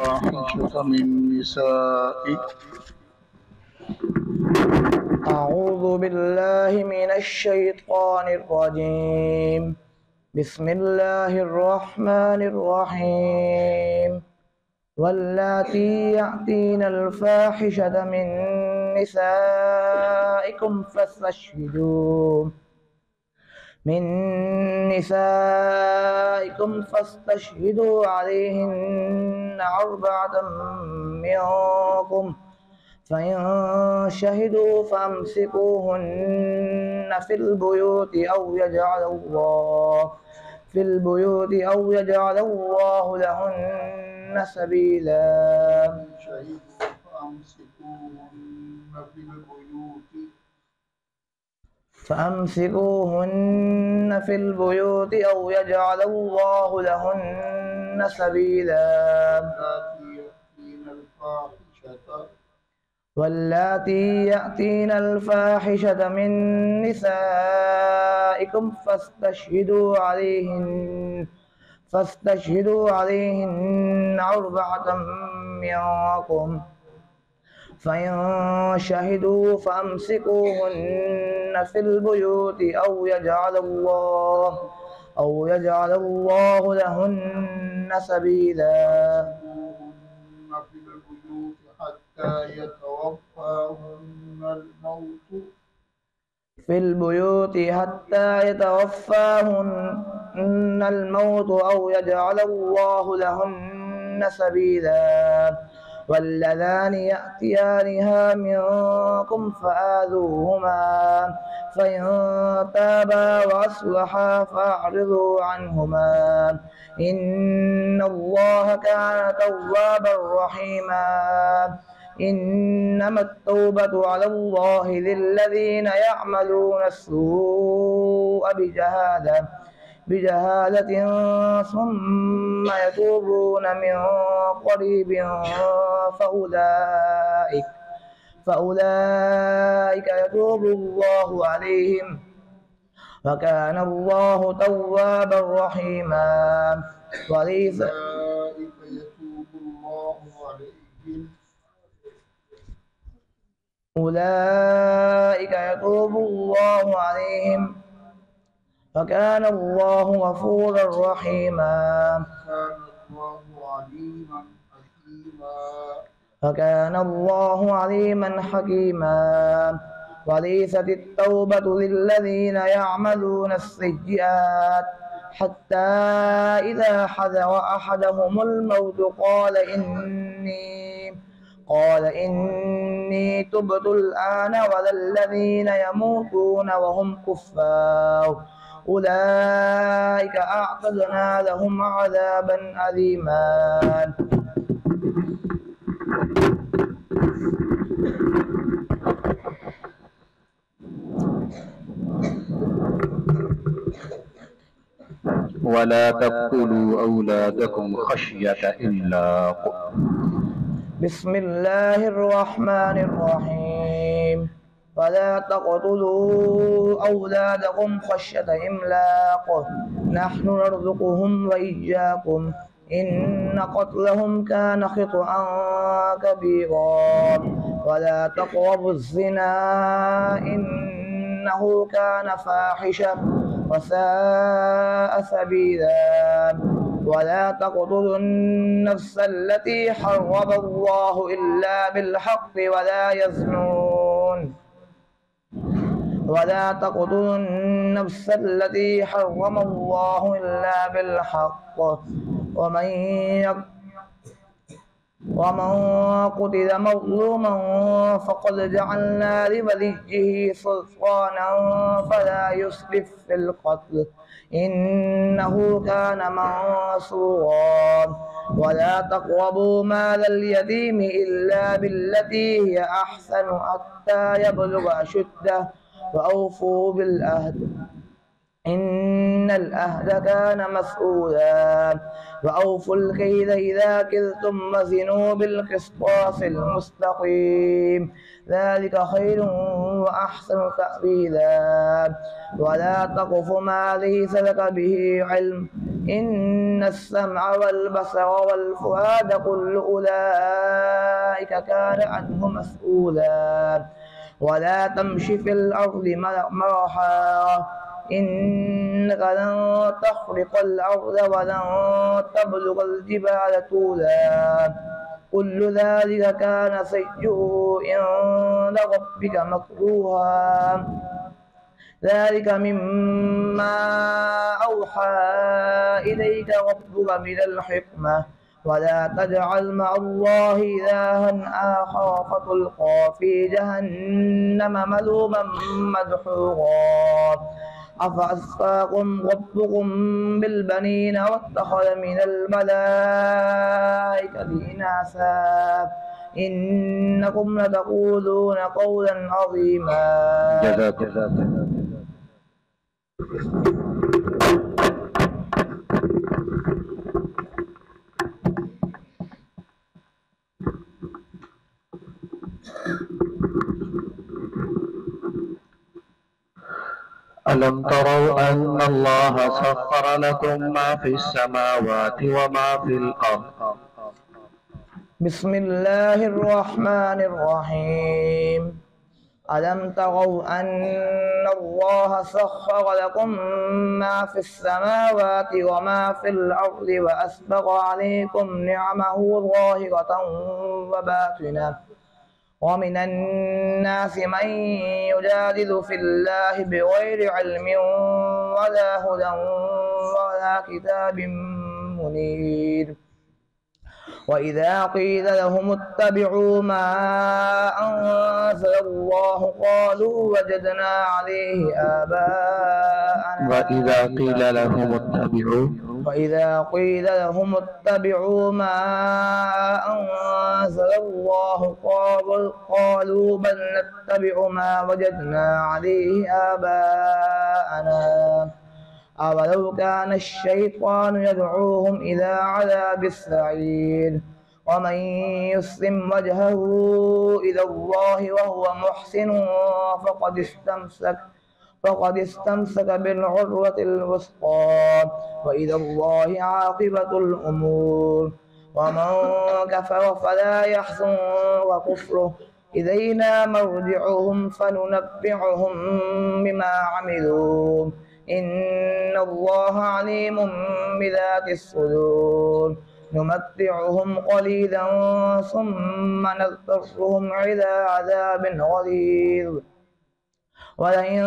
الفاحشة من نسائكم. أعوذ بالله من الشيطان الرجيم. بسم الله الرحمن الرحيم. واللاتي يأتين الفاحشة من نسائكم فاستشهدوا عليهن أربعة منكم، فإن شهدوا فأمسكوهن في البيوت أو يجعل الله لهن سبيلا. فأمسكوهن في البيوت أو يجعل الله لهن سبيلا. واللاتي يأتين الفاحشة من نسائكم فاستشهدوا عليهن أربعة منكم، فإن شهدوا فأمسكوهن في البيوت أو يجعل الله لهن سبيلا. في البيوت حتى يتوفاهن الموت أو يجعل الله لهن سبيلا. واللذان يأتيانها منكم فآذوهما، فإن تابا وأصلحا فأعرضوا عنهما، إن الله كان توابا رحيما. إنما التوبة على الله للذين يعملون السوء بجهالة ثم يتوبون من قريب فأولئك يتوب الله عليهم، وكان الله توابا رحيما. أولئك يتوب الله عليهم، وكان الله غفورا رحيما. وكان الله عليما حكيما. وليست التوبة للذين يعملون السيئات حتى إذا حضر أحدهم الموت قال إني تبت الآن، ولا الذين يموتون وهم كفار أولئك أعتدنا لهم عذابا أليما. ولا تقتلوا أولادكم خشية إملاق. بسم الله الرحمن الرحيم. ولا تقتلوا أولادكم خشية إملاق، نحن نرزقهم وإياكم، إن قتلهم كان خطأ كبيرا. ولا تقربوا الزنا إنه كان فاحشة وساء سبيلا. ولا تقتلوا النفس التي حرم الله إلا بالحق ولا يزنون. ولا تقتلوا النفس التي حرم الله إلا بالحق، ومن قتل مظلوما فقد جعلنا لوليه سلطانا فلا يسرف في القتل إنه كان منصورا. ولا تقربوا مال اليتيم إلا بالتي هي أحسن حتى يبلغ أشده، وأوفوا بالعهد إن العهد كان مسؤولا. وأوفوا الكيل إذا كلتم وزنوا بالقسطاس المستقيم، ذلك خير وأحسن تأويلا. ولا تقف ما ليس لك به علم، إن السمع والبصر والفؤاد كل أولئك كان عنه مسؤولا ولا تمش في الأرض مرحا إنك لن تخرق الأرض ولن تبلغ الجبال طولا كل ذلك كان سيئه عند ربك مكروها ذلك مما أوحى إليك ربك من الحكمة ولا تجعل مع الله إلها آخر فتلقى في جهنم ملوما مدحورا أفأصفاكم ربكم بالبنين واتخذ من الملائكة إناثا إنكم لتقولون قولا عظيما. جزاك الله. ألم تروا أن الله سخر لكم ما في السماوات وما في الأرض. بسم الله الرحمن الرحيم. ألم تروا أن الله سخر لكم ما في السماوات وما في الأرض وأسبغ عليكم نعمه ظاهرة وباطنة ومن الناس من يجادل في الله بغير علم ولا هدى ولا كتاب منير وإذا قيل لهم اتبعوا ما أنزل الله قالوا وجدنا عليه آباءنا وإذا قيل لهم اتبعوا ما أنزل الله قالوا بل نتبع ما وجدنا عليه آباءنا أولو كان الشيطان يدعوهم إلى عذاب السعير ومن يسلم وجهه إلى الله وهو محسن فقد استمسك بالعروة الوثقى وإلى الله عاقبة الأمور ومن كفر فلا يحزنك كفره إلينا مرجعهم فننبئهم بما عملوا إن الله عليم بذات الصدور نمتعهم قليلا ثم نضطرهم إلى عذاب غليظ ولئن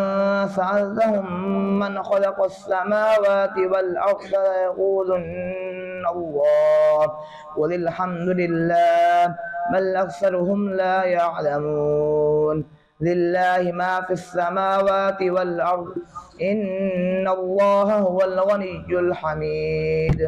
سألتهم من خلق السماوات والأرض ليقولن الله قل الحمد لله بل أكثرهم لا يعلمون لله ما في السماوات والأرض إن الله هو الغني الحميد.